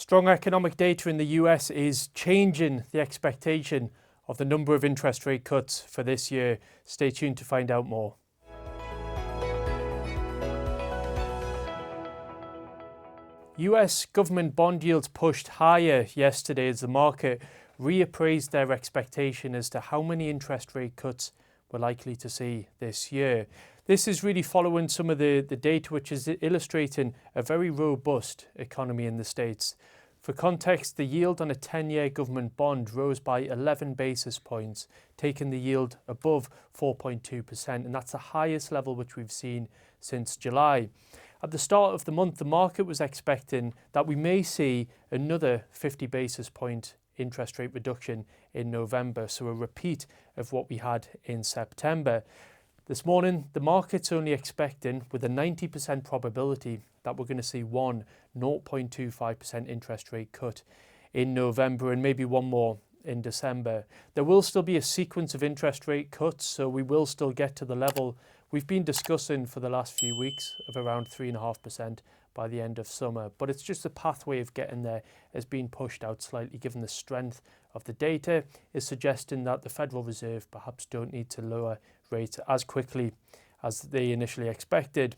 Strong economic data in the US is changing the expectation of the number of interest rate cuts for this year. Stay tuned to find out more. US government bond yields pushed higher yesterday as the market reappraised their expectation as to how many interest rate cuts we're likely to see this year. This is really following some of the data which is illustrating a very robust economy in the States. For context, the yield on a 10-year government bond rose by 11 basis points, taking the yield above 4.2%, and that's the highest level which we've seen since July. At the start of the month, the market was expecting that we may see another 50 basis point interest rate reduction in November, so a repeat of what we had in September. This morning, the market's only expecting, with a 90% probability, that we're going to see one 0.25% interest rate cut in November and maybe one more in December. There will still be a sequence of interest rate cuts, so we will still get to the level we've been discussing for the last few weeks of around 3.5% by the end of summer. But it's just the pathway of getting there has been pushed out slightly, given the strength of the data is suggesting that the Federal Reserve perhaps don't need to lower rates as quickly as they initially expected.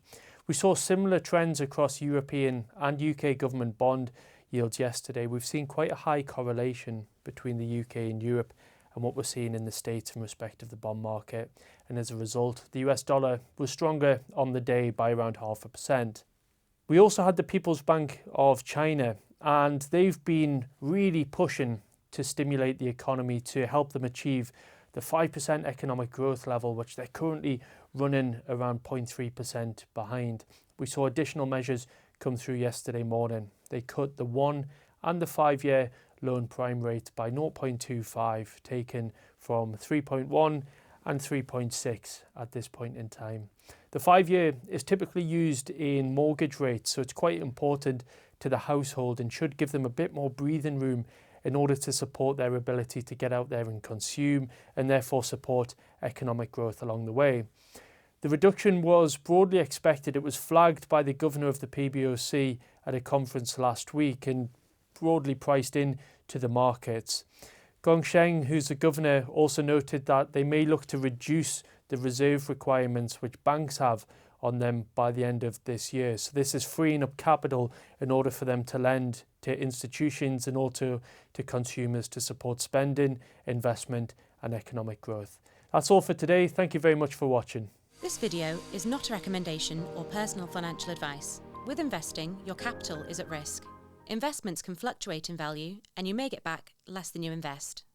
We saw similar trends across European and UK government bond yields yesterday. We've seen quite a high correlation between the UK and Europe and what we're seeing in the States in respect of the bond market. And as a result, the US dollar was stronger on the day by around 0.5%. We also had the People's Bank of China, and they've been really pushing to stimulate the economy to help them achieve the 5% economic growth level, which they're currently running around 0.3% behind. We saw additional measures come through yesterday morning. They cut the 1 and the 5-year loan prime rate by 0.25, taken from 3.1 and 3.6 at this point in time. The 5-year is typically used in mortgage rates, so it's quite important to the household and should give them a bit more breathing room in order to support their ability to get out there and consume and therefore support economic growth along the way. The reduction was broadly expected. It was flagged by the governor of the PBOC at a conference last week and broadly priced in to the markets. Gong Sheng, who's the governor, also noted that they may look to reduce the reserve requirements which banks have on them by the end of this year. So this is freeing up capital in order for them to lend to institutions and also to consumers to support spending, investment and economic growth. That's all for today. Thank you very much for watching. This video is not a recommendation or personal financial advice. With investing, your capital is at risk. Investments can fluctuate in value and you may get back less than you invest.